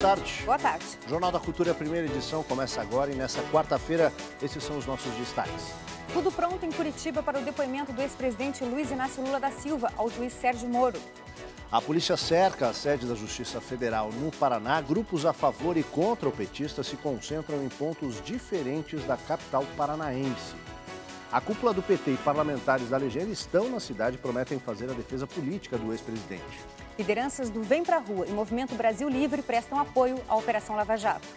Boa tarde. Boa tarde. O Jornal da Cultura, a primeira edição, começa agora e nessa quarta-feira, esses são os nossos destaques. Tudo pronto em Curitiba para o depoimento do ex-presidente Luiz Inácio Lula da Silva ao juiz Sérgio Moro. A polícia cerca a sede da Justiça Federal no Paraná. Grupos a favor e contra o petista se concentram em pontos diferentes da capital paranaense. A cúpula do PT e parlamentares da legenda estão na cidade e prometem fazer a defesa política do ex-presidente. Lideranças do Vem Pra Rua e Movimento Brasil Livre prestam apoio à Operação Lava Jato.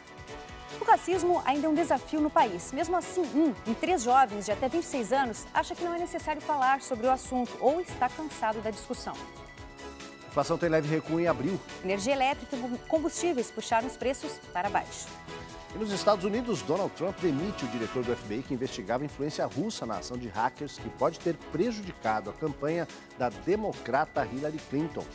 O racismo ainda é um desafio no país. Mesmo assim, em 3 jovens de até 26 anos acha que não é necessário falar sobre o assunto ou está cansado da discussão. A inflação tem leve recuo em abril. Energia elétrica e combustíveis puxaram os preços para baixo. E nos Estados Unidos, Donald Trump demite o diretor do FBI que investigava influência russa na ação de hackers que pode ter prejudicado a campanha da democrata Hillary Clinton.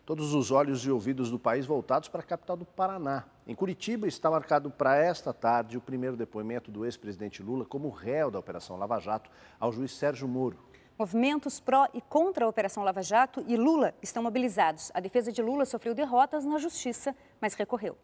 Todos os olhos e ouvidos do país voltados para a capital do Paraná. Em Curitiba está marcado para esta tarde o primeiro depoimento do ex-presidente Lula como réu da Operação Lava Jato ao juiz Sérgio Moro. Movimentos pró e contra a Operação Lava Jato e Lula estão mobilizados. A defesa de Lula sofreu derrotas na justiça, mas recorreu.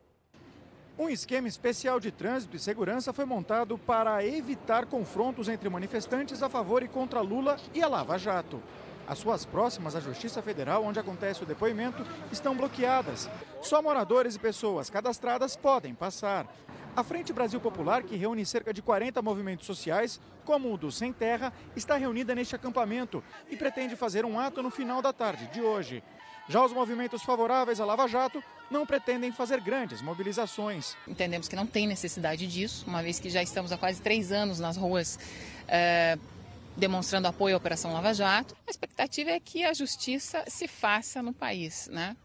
Um esquema especial de trânsito e segurança foi montado para evitar confrontos entre manifestantes a favor e contra Lula e a Lava Jato. As ruas próximas à Justiça Federal, onde acontece o depoimento, estão bloqueadas. Só moradores e pessoas cadastradas podem passar. A Frente Brasil Popular, que reúne cerca de 40 movimentos sociais, como o do Sem Terra, está reunida neste acampamento e pretende fazer um ato no final da tarde de hoje. Já os movimentos favoráveis à Lava Jato não pretendem fazer grandes mobilizações. Entendemos que não tem necessidade disso, uma vez que já estamos há quase 3 anos nas ruas demonstrando apoio à Operação Lava Jato. A expectativa é que a justiça se faça no país, né?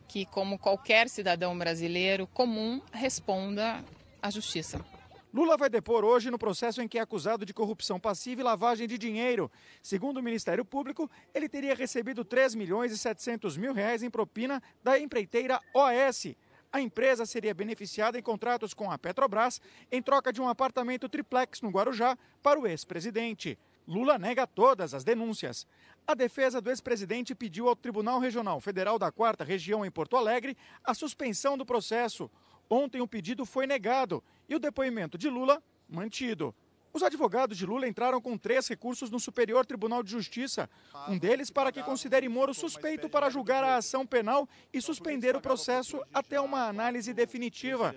Que, como qualquer cidadão brasileiro comum, responda à justiça. Lula vai depor hoje no processo em que é acusado de corrupção passiva e lavagem de dinheiro. Segundo o Ministério Público, ele teria recebido R$3.700.000 em propina da empreiteira OS. A empresa seria beneficiada em contratos com a Petrobras em troca de um apartamento triplex no Guarujá para o ex-presidente. Lula nega todas as denúncias. A defesa do ex-presidente pediu ao Tribunal Regional Federal da 4ª Região em Porto Alegre a suspensão do processo. Ontem o pedido foi negado e o depoimento de Lula mantido. Os advogados de Lula entraram com 3 recursos no Superior Tribunal de Justiça. Um deles para que considere Moro suspeito para julgar a ação penal e suspender o processo até uma análise definitiva.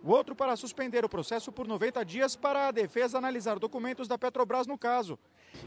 O outro para suspender o processo por 90 dias para a defesa analisar documentos da Petrobras no caso.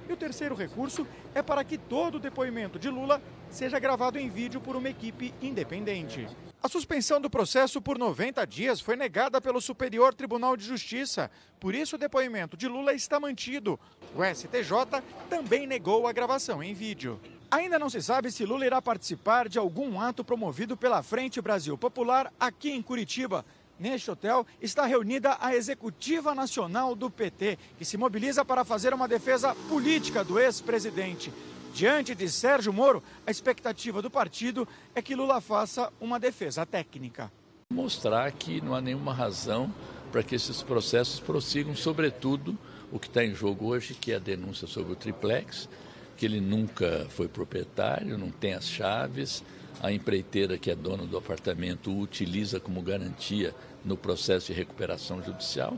E o terceiro recurso é para que todo o depoimento de Lula seja gravado em vídeo por uma equipe independente. A suspensão do processo por 90 dias foi negada pelo Superior Tribunal de Justiça. Por isso, o depoimento de Lula está mantido. O STJ também negou a gravação em vídeo. Ainda não se sabe se Lula irá participar de algum ato promovido pela Frente Brasil Popular aqui em Curitiba. Neste hotel está reunida a Executiva Nacional do PT, que se mobiliza para fazer uma defesa política do ex-presidente. Diante de Sérgio Moro, a expectativa do partido é que Lula faça uma defesa técnica. Mostrar que não há nenhuma razão para que esses processos prossigam, sobretudo o que está em jogo hoje, que é a denúncia sobre o triplex, que ele nunca foi proprietário, não tem as chaves, a empreiteira que é dona do apartamento o utiliza como garantia no processo de recuperação judicial.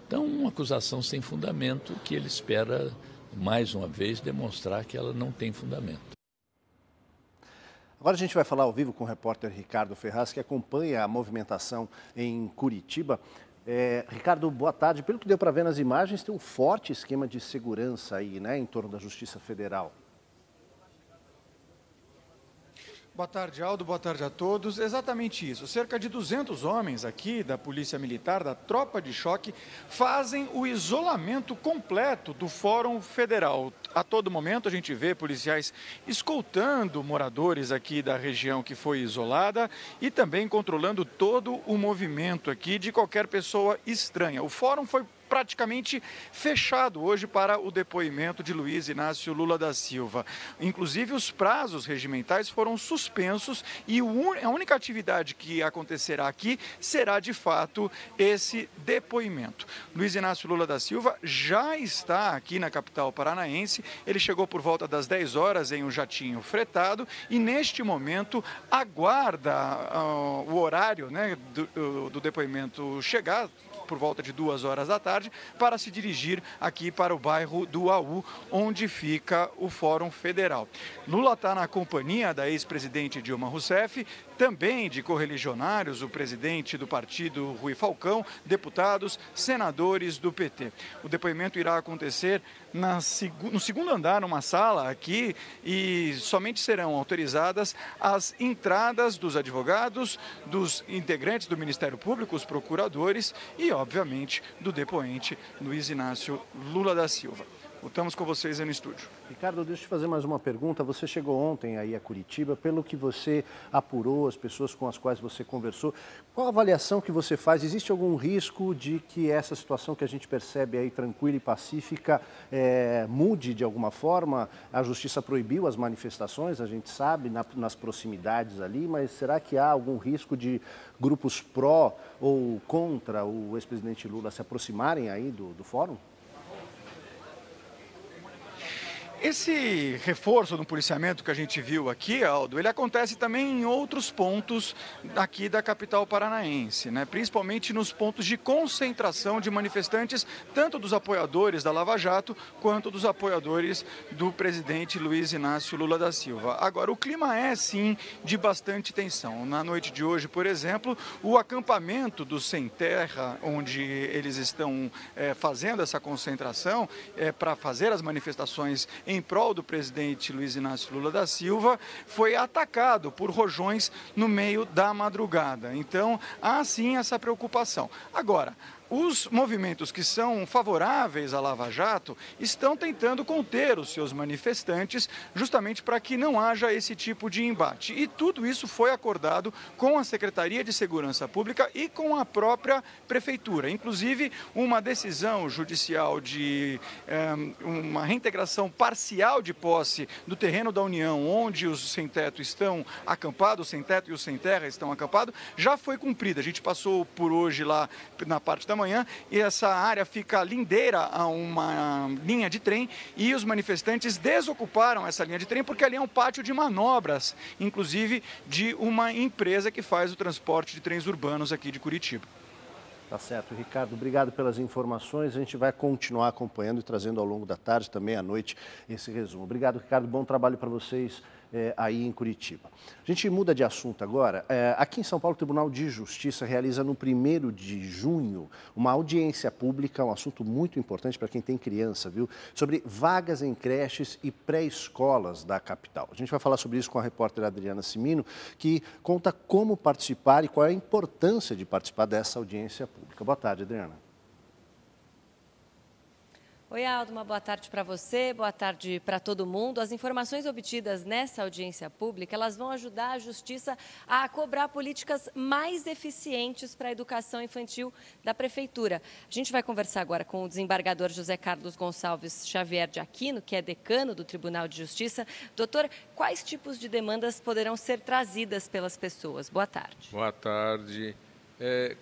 Então, uma acusação sem fundamento que ele espera, mais uma vez, demonstrar que ela não tem fundamento. Agora a gente vai falar ao vivo com o repórter Ricardo Ferraz, que acompanha a movimentação em Curitiba. Ricardo, boa tarde. Pelo que deu para ver nas imagens, tem um forte esquema de segurança aí, né, em torno da Justiça Federal. Boa tarde, Aldo. Boa tarde a todos. Exatamente isso. Cerca de 200 homens aqui da Polícia Militar, da Tropa de Choque, fazem o isolamento completo do Fórum Federal. A todo momento a gente vê policiais escoltando moradores aqui da região que foi isolada e também controlando todo o movimento aqui de qualquer pessoa estranha. O fórum foi praticamente fechado hoje para o depoimento de Luiz Inácio Lula da Silva. Inclusive, os prazos regimentais foram suspensos e a única atividade que acontecerá aqui será, de fato, esse depoimento. Luiz Inácio Lula da Silva já está aqui na capital paranaense. Ele chegou por volta das 10 horas em um jatinho fretado e, neste momento, aguarda o horário, né, do depoimento chegar, por volta de 2 horas da tarde, para se dirigir aqui para o bairro do AU, onde fica o Fórum Federal. Lula está na companhia da ex-presidente Dilma Rousseff, também de correligionários, o presidente do partido Rui Falcão, deputados, senadores do PT. O depoimento irá acontecer no segundo andar, numa sala aqui, e somente serão autorizadas as entradas dos advogados, dos integrantes do Ministério Público, os procuradores e, obviamente, do depoente Luiz Inácio Lula da Silva. Voltamos com vocês aí no estúdio. Ricardo, deixa eu te fazer mais uma pergunta. Você chegou ontem aí a Curitiba, pelo que você apurou, as pessoas com as quais você conversou, qual a avaliação que você faz? Existe algum risco de que essa situação que a gente percebe aí tranquila e pacífica mude de alguma forma? A Justiça proibiu as manifestações, a gente sabe, nas proximidades ali, mas será que há algum risco de grupos pró ou contra o ex-presidente Lula se aproximarem aí do fórum? Esse reforço no policiamento que a gente viu aqui, Aldo, ele acontece também em outros pontos aqui da capital paranaense, né? Principalmente nos pontos de concentração de manifestantes, tanto dos apoiadores da Lava Jato, quanto dos apoiadores do presidente Luiz Inácio Lula da Silva. Agora, o clima é, sim, de bastante tensão. Na noite de hoje, por exemplo, o acampamento do Sem Terra, onde eles estão fazendo essa concentração para fazer as manifestações em prol do presidente Luiz Inácio Lula da Silva, foi atacado por rojões no meio da madrugada. Então, há sim essa preocupação. Agora, os movimentos que são favoráveis à Lava Jato estão tentando conter os seus manifestantes justamente para que não haja esse tipo de embate. E tudo isso foi acordado com a Secretaria de Segurança Pública e com a própria Prefeitura. Inclusive, uma decisão judicial de uma reintegração parcial de posse do terreno da União, onde os sem-teto estão acampados, o sem-teto e o sem-terra estão acampados, já foi cumprida. A gente passou por hoje lá na parte da manhã e essa área fica lindeira a uma linha de trem e os manifestantes desocuparam essa linha de trem porque ali é um pátio de manobras, inclusive de uma empresa que faz o transporte de trens urbanos aqui de Curitiba. Tá certo, Ricardo. Obrigado pelas informações. A gente vai continuar acompanhando e trazendo ao longo da tarde, também à noite, esse resumo. Obrigado, Ricardo. Bom trabalho para vocês aí em Curitiba. A gente muda de assunto agora. Aqui em São Paulo, o Tribunal de Justiça realiza no 1º de junho uma audiência pública, um assunto muito importante para quem tem criança, viu? Sobre vagas em creches e pré-escolas da capital. A gente vai falar sobre isso com a repórter Adriana Cimino, que conta como participar e qual é a importância de participar dessa audiência pública. Boa tarde, Adriana. Oi, Aldo, uma boa tarde para você, boa tarde para todo mundo. As informações obtidas nessa audiência pública, elas vão ajudar a Justiça a cobrar políticas mais eficientes para a educação infantil da Prefeitura. A gente vai conversar agora com o desembargador José Carlos Gonçalves Xavier de Aquino, que é decano do Tribunal de Justiça. Doutor, quais tipos de demandas poderão ser trazidas pelas pessoas? Boa tarde. Boa tarde.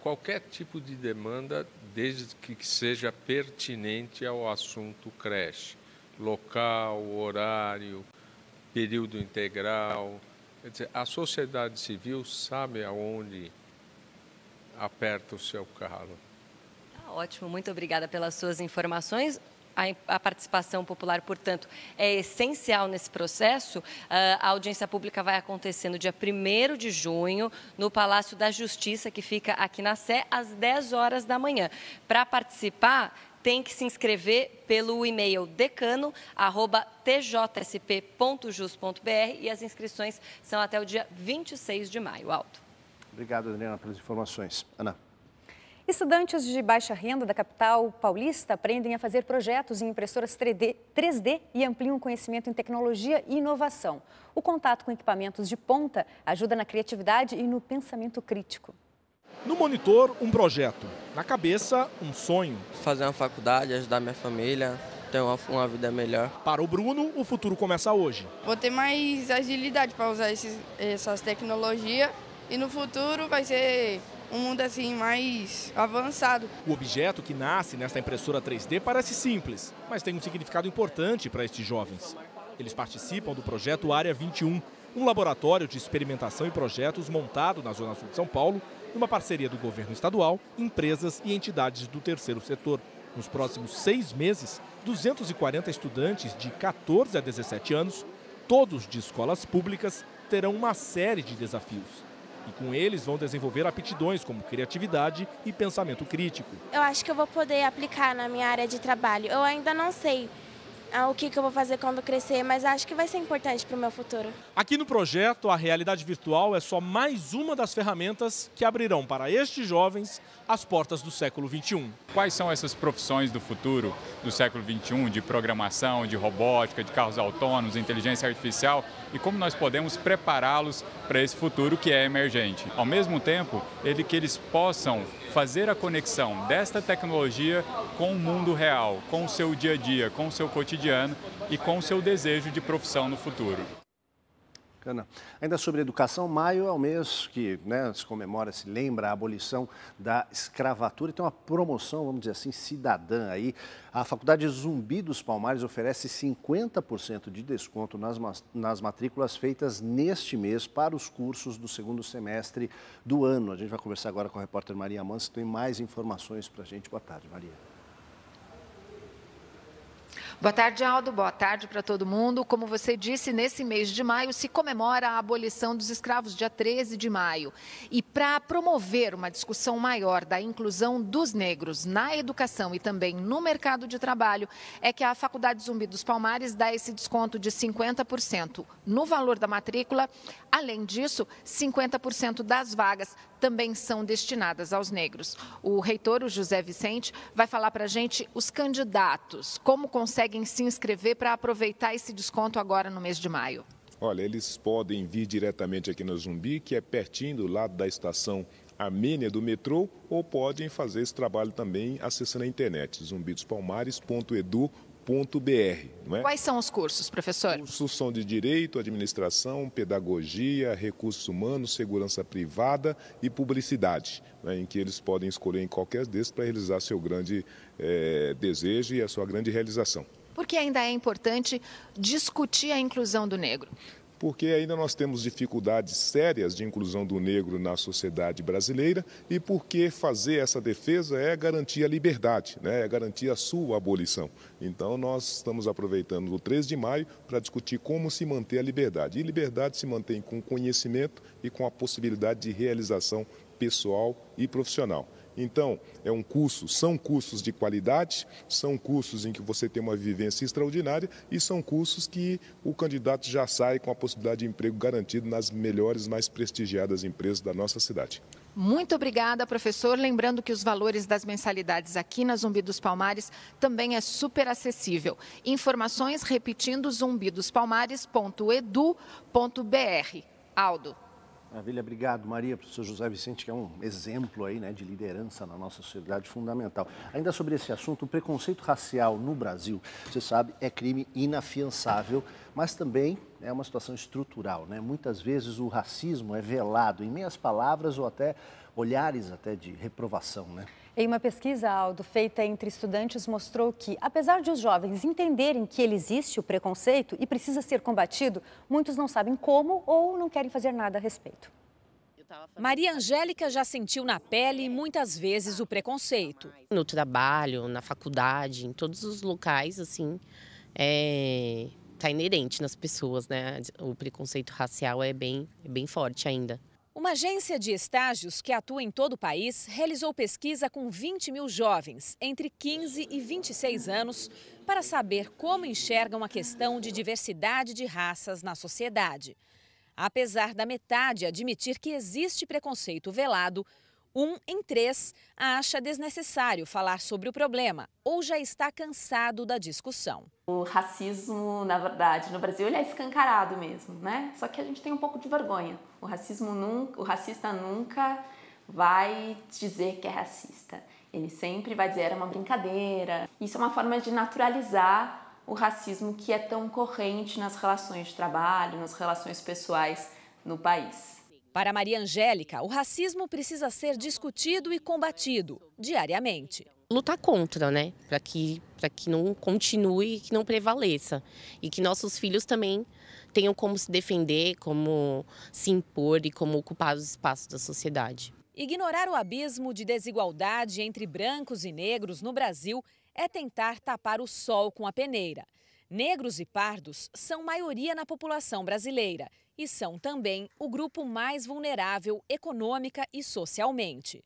Qualquer tipo de demanda, desde que seja pertinente ao assunto creche, local, horário, período integral. Quer dizer, a sociedade civil sabe aonde aperta o seu calo. Ótimo, muito obrigada pelas suas informações. A participação popular, portanto, é essencial nesse processo. A audiência pública vai acontecer no dia 1º de junho, no Palácio da Justiça, que fica aqui na Sé, às 10 horas da manhã. Para participar, tem que se inscrever pelo e-mail decano@tjsp.jus.br e as inscrições são até o dia 26 de maio. Aldo. Obrigado, Adriana, pelas informações. Ana. Estudantes de baixa renda da capital paulista aprendem a fazer projetos em impressoras 3D e ampliam o conhecimento em tecnologia e inovação. O contato com equipamentos de ponta ajuda na criatividade e no pensamento crítico. No monitor, um projeto. Na cabeça, um sonho. Fazer uma faculdade, ajudar minha família, ter uma vida melhor. Para o Bruno, o futuro começa hoje. Vou ter mais agilidade para usar essas tecnologias e no futuro vai ser um mundo assim mais avançado. O objeto que nasce nesta impressora 3D parece simples, mas tem um significado importante para estes jovens. Eles participam do projeto Área 21, um laboratório de experimentação e projetos montado na Zona Sul de São Paulo, numa parceria do governo estadual, empresas e entidades do terceiro setor. Nos próximos 6 meses, 240 estudantes de 14 a 17 anos, todos de escolas públicas, terão uma série de desafios. E com eles vão desenvolver aptidões como criatividade e pensamento crítico. Eu acho que eu vou poder aplicar na minha área de trabalho. Eu ainda não sei o que eu vou fazer quando crescer, mas acho que vai ser importante para o meu futuro. Aqui no projeto, a realidade virtual é só mais uma das ferramentas que abrirão para estes jovens as portas do século XXI. Quais são essas profissões do futuro do século XXI, de programação, de robótica, de carros autônomos, inteligência artificial, e como nós podemos prepará-los para esse futuro que é emergente? Ao mesmo tempo, que eles possam fazer a conexão desta tecnologia com o mundo real, com o seu dia a dia, com o seu cotidiano e com o seu desejo de profissão no futuro. Ainda sobre educação, maio é o mês que se comemora, se lembra a abolição da escravatura e tem uma promoção, vamos dizer assim, cidadã aí. A Faculdade Zumbi dos Palmares oferece 50% de desconto nas matrículas feitas neste mês para os cursos do segundo semestre do ano. A gente vai conversar agora com a repórter Maria Manso, que tem mais informações para a gente. Boa tarde, Maria. Boa tarde, Aldo. Boa tarde para todo mundo. Como você disse, nesse mês de maio se comemora a abolição dos escravos, dia 13 de maio. E para promover uma discussão maior da inclusão dos negros na educação e também no mercado de trabalho, é que a Faculdade Zumbi dos Palmares dá esse desconto de 50% no valor da matrícula. Além disso, 50% das vagas também são destinadas aos negros. O reitor, o José Vicente, vai falar para a gente os candidatos, como conseguem se inscrever para aproveitar esse desconto agora no mês de maio. Olha, eles podem vir diretamente aqui na Zumbi, que é pertinho do lado da estação Armênia do metrô, ou podem fazer esse trabalho também acessando a internet, zumbidosPalmares.edu.br. Não é? Quais são os cursos, professor? Os cursos são de Direito, Administração, Pedagogia, Recursos Humanos, Segurança Privada e Publicidade, em que eles podem escolher em qualquer desses para realizar seu grande desejo e a sua grande realização. Por que ainda é importante discutir a inclusão do negro? Porque ainda nós temos dificuldades sérias de inclusão do negro na sociedade brasileira e porque fazer essa defesa é garantir a liberdade, é garantir a sua abolição. Então nós estamos aproveitando o 13 de maio para discutir como se manter a liberdade. E liberdade se mantém com conhecimento e com a possibilidade de realização pessoal e profissional. Então, são cursos de qualidade, são cursos em que você tem uma vivência extraordinária e são cursos que o candidato já sai com a possibilidade de emprego garantido nas melhores, mais prestigiadas empresas da nossa cidade. Muito obrigada, professor. Lembrando que os valores das mensalidades aqui na Zumbi dos Palmares também é super acessível. Informações repetindo zumbidosPalmares.edu.br. Aldo. Maravilha, obrigado, Maria, professor José Vicente, que é um exemplo aí, de liderança na nossa sociedade fundamental. Ainda sobre esse assunto, o preconceito racial no Brasil, você sabe, é crime inafiançável, mas também é uma situação estrutural, Muitas vezes o racismo é velado em meias palavras ou até olhares até de reprovação, Em uma pesquisa, Aldo, feita entre estudantes, mostrou que, apesar de os jovens entenderem que ele existe, o preconceito, e precisa ser combatido, muitos não sabem como ou não querem fazer nada a respeito. Maria Angélica já sentiu na pele muitas vezes o preconceito. No trabalho, na faculdade, em todos os locais, assim, tá inerente nas pessoas, O preconceito racial é bem forte ainda. Uma agência de estágios que atua em todo o país realizou pesquisa com 20 mil jovens entre 15 e 26 anos para saber como enxergam a questão de diversidade de raças na sociedade. Apesar da metade admitir que existe preconceito velado, 1 em 3 acha desnecessário falar sobre o problema ou já está cansado da discussão. O racismo, na verdade, no Brasil ele é escancarado mesmo, Só que a gente tem um pouco de vergonha. O racista nunca vai dizer que é racista. Ele sempre vai dizer era uma brincadeira. Isso é uma forma de naturalizar o racismo que é tão corrente nas relações de trabalho, nas relações pessoais no país. Para Maria Angélica, o racismo precisa ser discutido e combatido diariamente. Lutar contra, né? Para que não continue, que não prevaleça. E que nossos filhos também tenham como se defender, como se impor e como ocupar os espaços da sociedade. Ignorar o abismo de desigualdade entre brancos e negros no Brasil é tentar tapar o sol com a peneira. Negros e pardos são maioria na população brasileira e são também o grupo mais vulnerável econômica e socialmente.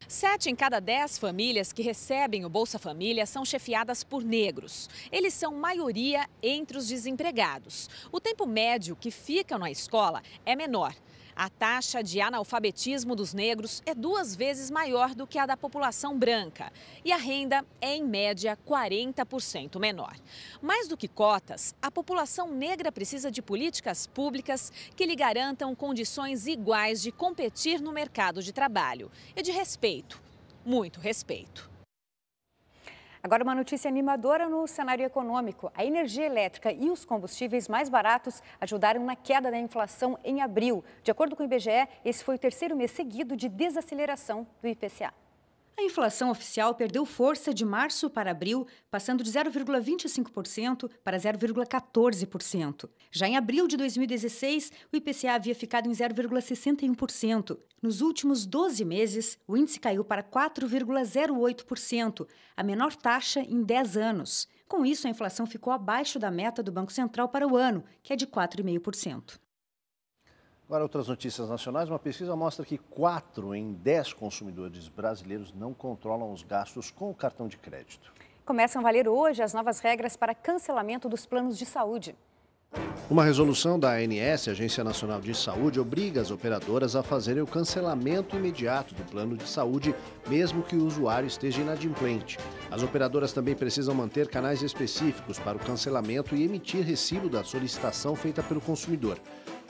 7 em cada 10 famílias que recebem o Bolsa Família são chefiadas por negros. Eles são maioria entre os desempregados. O tempo médio que ficam na escola é menor. A taxa de analfabetismo dos negros é 2 vezes maior do que a da população branca. E a renda é, em média, 40% menor. Mais do que cotas, a população negra precisa de políticas públicas que lhe garantam condições iguais de competir no mercado de trabalho. E de respeito, muito respeito. Agora uma notícia animadora no cenário econômico. A energia elétrica e os combustíveis mais baratos ajudaram na queda da inflação em abril. De acordo com o IBGE, esse foi o 3º mês seguido de desaceleração do IPCA. A inflação oficial perdeu força de março para abril, passando de 0,25% para 0,14%. Já em abril de 2016, o IPCA havia ficado em 0,61%. Nos últimos 12 meses, o índice caiu para 4,08%, a menor taxa em 10 anos. Com isso, a inflação ficou abaixo da meta do Banco Central para o ano, que é de 4,5%. Agora, outras notícias nacionais. Uma pesquisa mostra que 4 em 10 consumidores brasileiros não controlam os gastos com o cartão de crédito. Começam a valer hoje as novas regras para cancelamento dos planos de saúde. Uma resolução da ANS, Agência Nacional de Saúde, obriga as operadoras a fazerem o cancelamento imediato do plano de saúde, mesmo que o usuário esteja inadimplente. As operadoras também precisam manter canais específicos para o cancelamento e emitir recibo da solicitação feita pelo consumidor.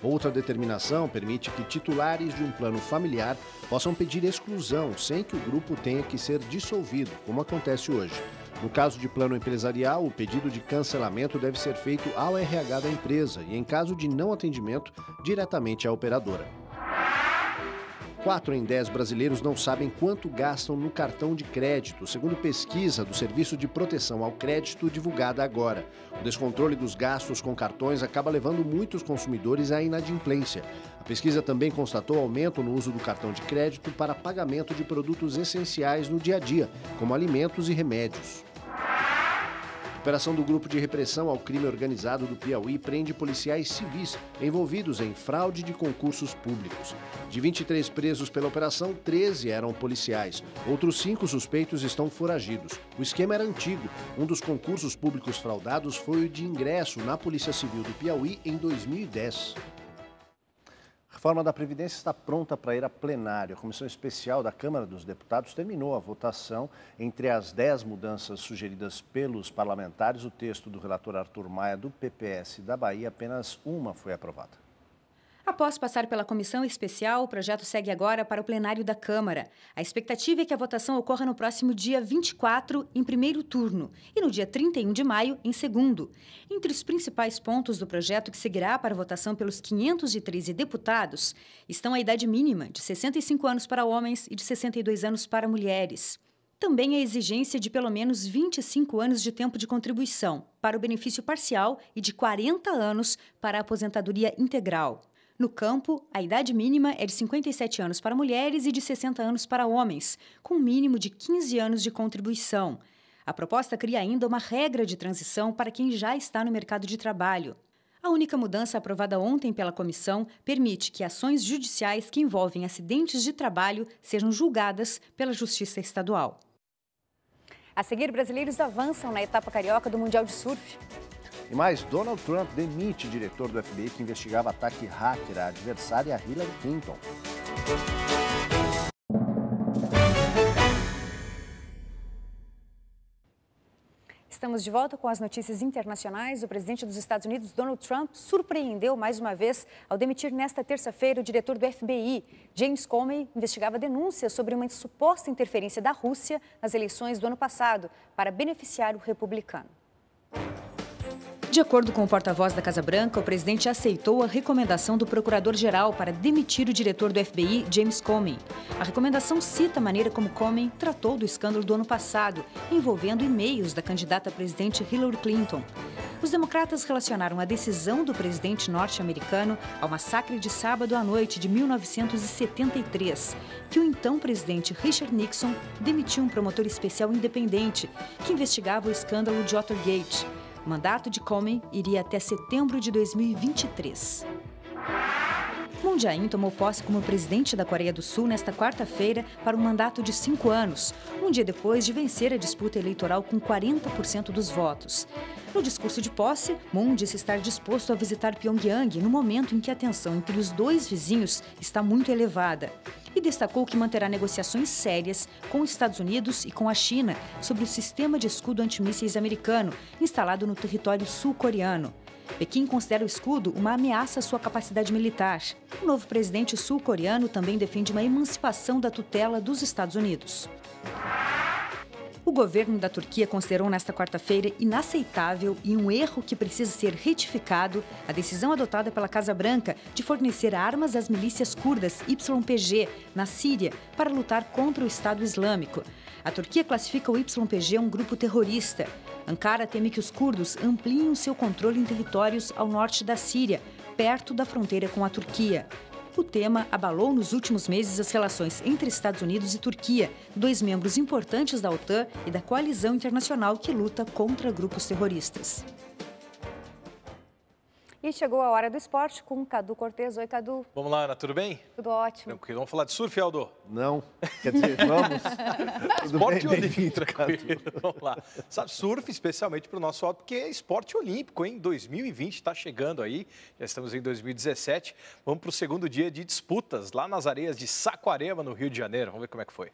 Outra determinação permite que titulares de um plano familiar possam pedir exclusão sem que o grupo tenha que ser dissolvido, como acontece hoje. No caso de plano empresarial, o pedido de cancelamento deve ser feito ao RH da empresa e, em caso de não atendimento, diretamente à operadora. 4 em 10 brasileiros não sabem quanto gastam no cartão de crédito, segundo pesquisa do Serviço de Proteção ao Crédito divulgada agora. O descontrole dos gastos com cartões acaba levando muitos consumidores à inadimplência. A pesquisa também constatou aumento no uso do cartão de crédito para pagamento de produtos essenciais no dia a dia, como alimentos e remédios. A operação do Grupo de Repressão ao Crime Organizado do Piauí prende policiais civis envolvidos em fraude de concursos públicos. De 23 presos pela operação, 13 eram policiais. Outros 5 suspeitos estão foragidos. O esquema era antigo. Um dos concursos públicos fraudados foi o de ingresso na Polícia Civil do Piauí em 2010. A reforma da Previdência está pronta para ir a plenário. A Comissão Especial da Câmara dos Deputados terminou a votação. Entre as 10 mudanças sugeridas pelos parlamentares, o texto do relator Arthur Maia, do PPS da Bahia, apenas uma foi aprovada. Após passar pela comissão especial, o projeto segue agora para o plenário da Câmara. A expectativa é que a votação ocorra no próximo dia 24, em primeiro turno, e no dia 31 de maio, em segundo. Entre os principais pontos do projeto que seguirá para votação pelos 513 deputados estão a idade mínima de 65 anos para homens e de 62 anos para mulheres. Também a exigência de pelo menos 25 anos de tempo de contribuição para o benefício parcial e de 40 anos para a aposentadoria integral. No campo, a idade mínima é de 57 anos para mulheres e de 60 anos para homens, com um mínimo de 15 anos de contribuição. A proposta cria ainda uma regra de transição para quem já está no mercado de trabalho. A única mudança aprovada ontem pela comissão permite que ações judiciais que envolvem acidentes de trabalho sejam julgadas pela Justiça Estadual. A seguir, brasileiros avançam na etapa carioca do Mundial de Surf. E mais, Donald Trump demite diretor do FBI que investigava ataque hacker à adversária Hillary Clinton. Estamos de volta com as notícias internacionais. O presidente dos Estados Unidos, Donald Trump, surpreendeu mais uma vez ao demitir nesta terça-feira o diretor do FBI. James Comey investigava denúncias sobre uma suposta interferência da Rússia nas eleições do ano passado para beneficiar o republicano. De acordo com o porta-voz da Casa Branca, o presidente aceitou a recomendação do procurador-geral para demitir o diretor do FBI, James Comey. A recomendação cita a maneira como Comey tratou do escândalo do ano passado, envolvendo e-mails da candidata a presidente Hillary Clinton. Os democratas relacionaram a decisão do presidente norte-americano ao massacre de sábado à noite de 1973, que o então presidente Richard Nixon demitiu um promotor especial independente que investigava o escândalo de Watergate. O mandato de Comey iria até setembro de 2023. Moon Jae-in tomou posse como presidente da Coreia do Sul nesta quarta-feira para um mandato de 5 anos, um dia depois de vencer a disputa eleitoral com 40% dos votos. No discurso de posse, Moon disse estar disposto a visitar Pyongyang no momento em que a tensão entre os dois vizinhos está muito elevada. E destacou que manterá negociações sérias com os Estados Unidos e com a China sobre o sistema de escudo antimísseis americano instalado no território sul-coreano. Pequim considera o escudo uma ameaça à sua capacidade militar. O novo presidente sul-coreano também defende uma emancipação da tutela dos Estados Unidos. O governo da Turquia considerou nesta quarta-feira inaceitável e um erro que precisa ser retificado a decisão adotada pela Casa Branca de fornecer armas às milícias curdas YPG na Síria para lutar contra o Estado Islâmico. A Turquia classifica o YPG um grupo terrorista. Ankara teme que os curdos ampliem o seu controle em territórios ao norte da Síria, perto da fronteira com a Turquia. O tema abalou nos últimos meses as relações entre Estados Unidos e Turquia, dois membros importantes da OTAN e da coalizão internacional que luta contra grupos terroristas. E chegou a hora do esporte com o Cadu Cortez. Oi, Cadu. Vamos lá, Ana, tudo bem? Tudo ótimo. Tranquilo. Vamos falar de surf, Aldo? Não. Quer dizer, vamos. Esporte olímpico, tranquilo. Vamos lá. Sabe, surf especialmente para o nosso Aldo, porque é esporte olímpico, hein? 2020 está chegando aí, já estamos em 2017. Vamos para o segundo dia de disputas lá nas areias de Saquarema, no Rio de Janeiro. Vamos ver como é que foi.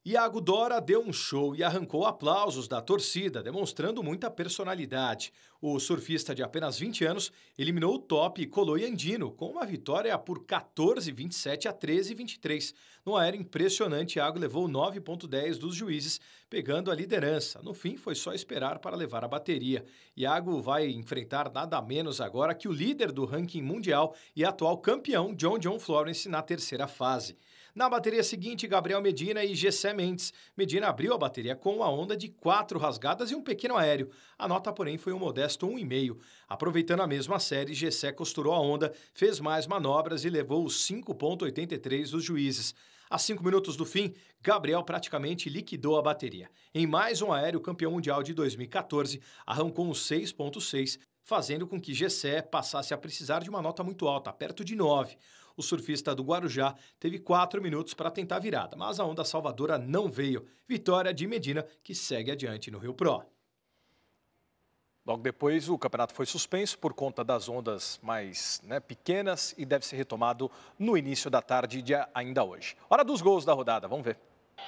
Iago Dora deu um show e arrancou aplausos da torcida, demonstrando muita personalidade. O surfista de apenas 20 anos eliminou o top Koloy Andino com uma vitória por 14-27 a 13-23. No aéreo impressionante, Iago levou 9,10 dos juízes, pegando a liderança. No fim, foi só esperar para levar a bateria. Iago vai enfrentar nada menos agora que o líder do ranking mundial e atual campeão John Florence na terceira fase. Na bateria seguinte, Gabriel Medina e Gessé Mendes. Medina abriu a bateria com uma onda de 4 rasgadas e um pequeno aéreo. A nota, porém, foi um modesto 1,5. Aproveitando a mesma série, Gessé costurou a onda, fez mais manobras e levou os 5,83 dos juízes. A 5 minutos do fim, Gabriel praticamente liquidou a bateria. Em mais um aéreo, campeão mundial de 2014, arrancou um 6,6, fazendo com que Gessé passasse a precisar de uma nota muito alta, perto de 9. O surfista do Guarujá teve 4 minutos para tentar a virada, mas a onda salvadora não veio. Vitória de Medina, que segue adiante no Rio Pro. Logo depois, o campeonato foi suspenso por conta das ondas mais pequenas e deve ser retomado no início da tarde de ainda hoje. Hora dos gols da rodada, vamos ver.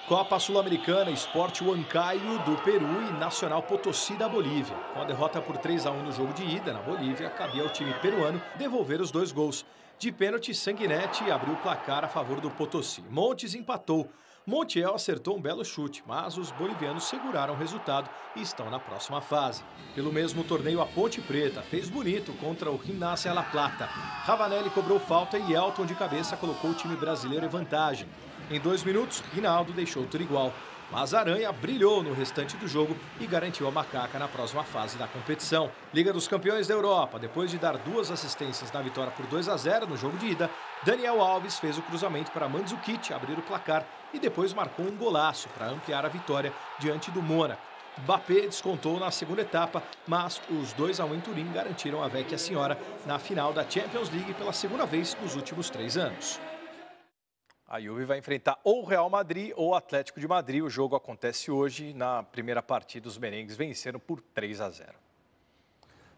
Copa Sul-Americana, Sport Huancayo do Peru e Nacional Potosí da Bolívia. Com a derrota por 3-1 no jogo de ida na Bolívia, cabia ao time peruano devolver os 2 gols. De pênalti, Sanguinetti abriu o placar a favor do Potosí. Montes empatou. Montiel acertou um belo chute, mas os bolivianos seguraram o resultado e estão na próxima fase. Pelo mesmo torneio, a Ponte Preta fez bonito contra o Gimnasia La Plata. Ravanelli cobrou falta e Elton de cabeça colocou o time brasileiro em vantagem. Em 2 minutos, Rinaldo deixou tudo igual. Mas Aranha brilhou no restante do jogo e garantiu a macaca na próxima fase da competição. Liga dos Campeões da Europa. Depois de dar 2 assistências na vitória por 2-0 no jogo de ida, Daniel Alves fez o cruzamento para Mandzukic abrir o placar e depois marcou um golaço para ampliar a vitória diante do Mônaco. Mbappé descontou na segunda etapa, mas os 2-1 em Turim garantiram a Vecchia Senhora na final da Champions League pela segunda vez nos últimos 3 anos. A Juve vai enfrentar ou o Real Madrid ou o Atlético de Madrid. O jogo acontece hoje. Na primeira partida, os merengues venceram por 3-0.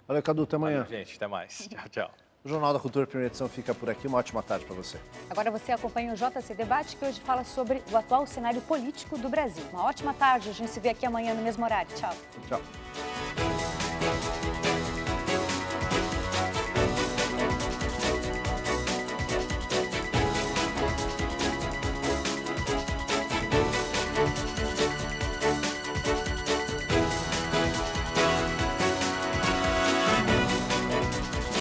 Valeu, Cadu. Até amanhã. Valeu, gente. Até mais. Tchau, tchau. O Jornal da Cultura, primeira edição, fica por aqui. Uma ótima tarde para você. Agora você acompanha o JC Debate, que hoje fala sobre o atual cenário político do Brasil. Uma ótima tarde. A gente se vê aqui amanhã no mesmo horário. Tchau. Tchau.